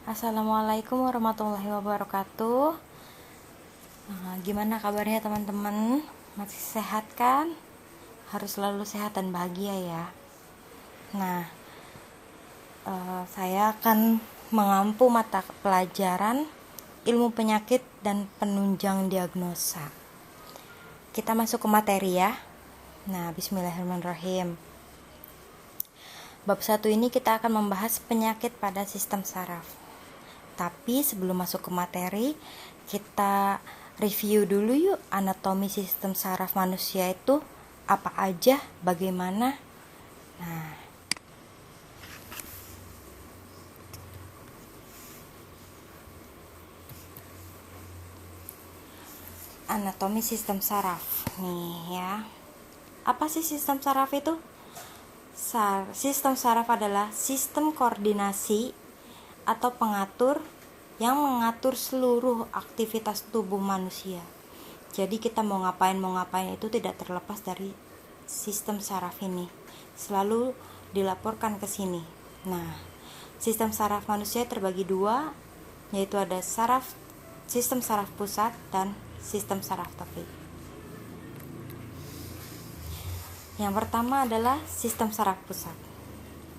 Assalamualaikum warahmatullahi wabarakatuh. Gimana kabarnya teman-teman? Masih sehat kan? Harus selalu sehat dan bahagia ya. Nah, saya akan mengampu mata pelajaran ilmu penyakit dan penunjang diagnosa. Kita masuk ke materi ya. Nah, bismillahirrahmanirrahim. Bab 1 ini kita akan membahas penyakit pada sistem saraf. Tapi sebelum masuk ke materi, kita review dulu yuk anatomi sistem saraf manusia itu apa aja, bagaimana. Nah, anatomi sistem saraf nih ya. Apa sih sistem saraf itu? Sistem saraf adalah sistem koordinasi atau pengatur yang mengatur seluruh aktivitas tubuh manusia. Jadi kita mau ngapain itu tidak terlepas dari sistem saraf ini. Selalu dilaporkan ke sini. Nah, sistem saraf manusia terbagi dua, yaitu ada sistem saraf pusat dan sistem saraf tepi. Yang pertama adalah sistem saraf pusat.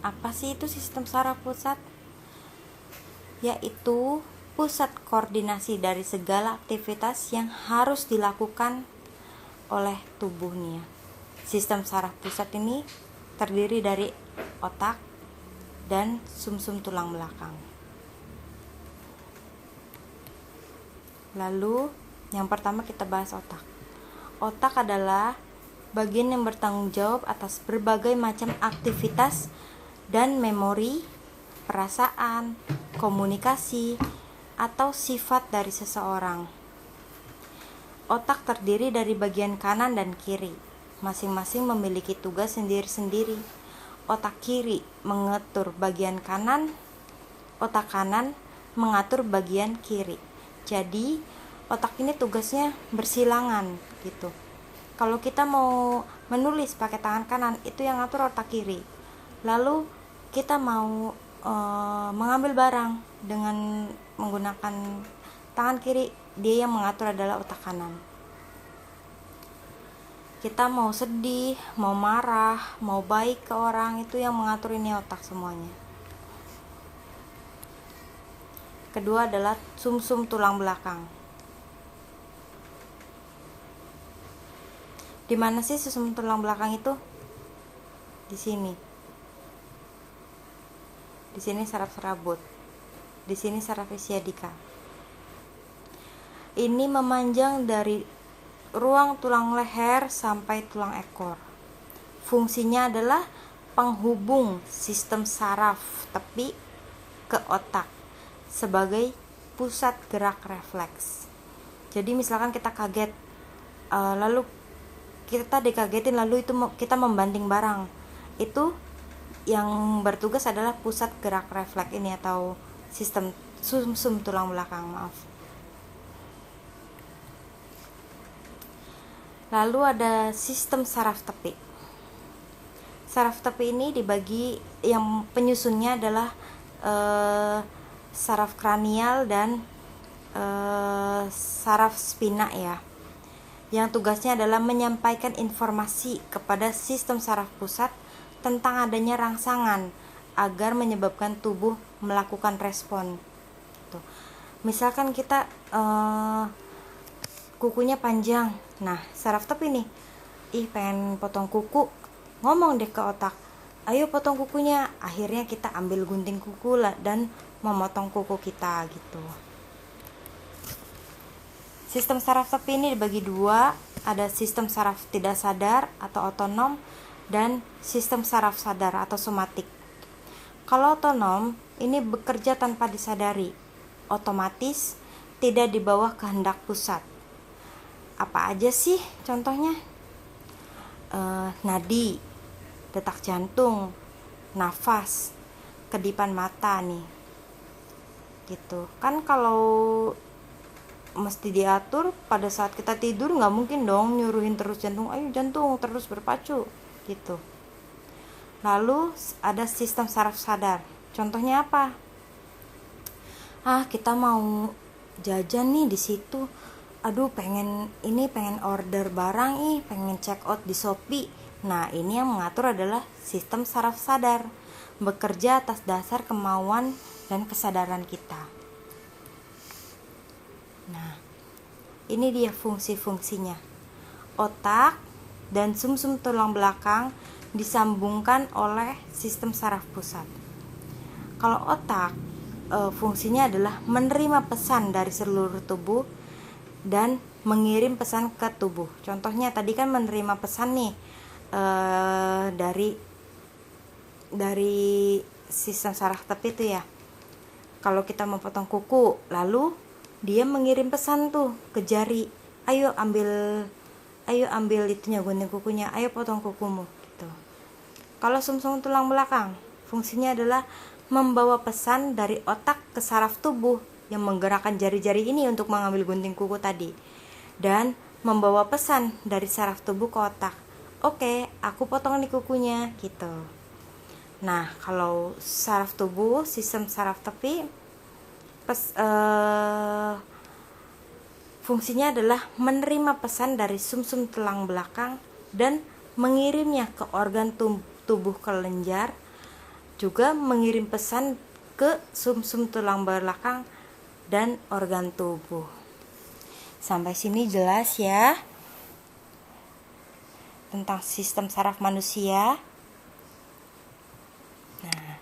Apa sih itu sistem saraf pusat? Yaitu pusat koordinasi dari segala aktivitas yang harus dilakukan oleh tubuhnya. Sistem saraf pusat ini terdiri dari otak dan sumsum tulang belakang. Lalu yang pertama kita bahas otak. Otak adalah bagian yang bertanggung jawab atas berbagai macam aktivitas dan memori, perasaan, komunikasi, atau sifat dari seseorang. Otak terdiri dari bagian kanan dan kiri. Masing-masing memiliki tugas sendiri-sendiri. Otak kiri mengatur bagian kanan, otak kanan mengatur bagian kiri. Jadi, otak ini tugasnya bersilangan gitu. Kalau kita mau menulis pakai tangan kanan, itu yang ngatur otak kiri. Lalu kita mau mengambil barang dengan menggunakan tangan kiri, dia yang mengatur adalah otak kanan. Kita mau sedih, mau marah, mau baik ke orang, itu yang mengatur ini otak semuanya. Kedua adalah sumsum tulang belakang. Di mana sih sumsum tulang belakang itu? Di sini. Di sini saraf serabut. Di sini saraf ischiadica. Ini memanjang dari ruang tulang leher sampai tulang ekor. Fungsinya adalah penghubung sistem saraf tepi ke otak sebagai pusat gerak refleks. Jadi misalkan kita kaget, lalu kita dikagetin, lalu itu kita membanting barang, itu yang bertugas adalah pusat gerak refleks ini atau sistem sumsum tulang belakang, Lalu ada sistem saraf tepi. Saraf tepi ini dibagi, yang penyusunnya adalah saraf kranial dan saraf spina ya. Yang tugasnya adalah menyampaikan informasi kepada sistem saraf pusat tentang adanya rangsangan agar menyebabkan tubuh melakukan respon. Tuh. Misalkan kita kukunya panjang, nah saraf tepi nih, pengen potong kuku, ngomong deh ke otak, ayo potong kukunya. Akhirnya kita ambil gunting kuku dan memotong kuku kita gitu. Sistem saraf tepi ini dibagi dua, ada sistem saraf tidak sadar atau otonom dan sistem saraf sadar atau somatik. Kalau otonom ini bekerja tanpa disadari, otomatis, tidak di bawah kehendak pusat. Apa aja sih contohnya? Nadi, detak jantung, nafas, kedipan mata nih. Gitu. Kan kalau mesti diatur pada saat kita tidur, nggak mungkin dong nyuruhin terus jantung, ayo jantung terus berpacu gitu. Lalu ada sistem saraf sadar. Contohnya apa? Kita mau jajan nih di situ. Aduh, pengen order barang, pengen check out di Shopee. Nah, ini yang mengatur adalah sistem saraf sadar, bekerja atas dasar kemauan dan kesadaran kita. Nah, ini dia fungsi-fungsinya. Otak dan sumsum tulang belakang disambungkan oleh sistem saraf pusat. Kalau otak, fungsinya adalah menerima pesan dari seluruh tubuh dan mengirim pesan ke tubuh. Contohnya tadi kan menerima pesan nih dari sistem saraf tepi itu ya. Kalau kita mau potong kuku, lalu dia mengirim pesan tuh ke jari, ayo ambil itunya, gunting kukunya, ayo potong kukumu gitu. Kalau sumsum tulang belakang, fungsinya adalah membawa pesan dari otak ke saraf tubuh yang menggerakkan jari-jari ini untuk mengambil gunting kuku tadi, dan membawa pesan dari saraf tubuh ke otak. Oke, aku potong nih kukunya gitu. Nah, kalau saraf tubuh, sistem saraf tepi, fungsinya adalah menerima pesan dari sumsum tulang belakang dan mengirimnya ke organ tubuh kelenjar, juga mengirim pesan ke sumsum tulang belakang dan organ tubuh. Sampai sini jelas ya tentang sistem saraf manusia. Nah,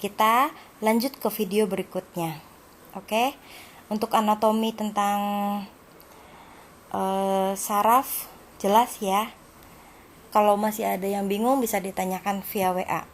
kita lanjut ke video berikutnya. Oke, untuk anatomi tentang saraf jelas ya. Kalau masih ada yang bingung bisa ditanyakan via WA.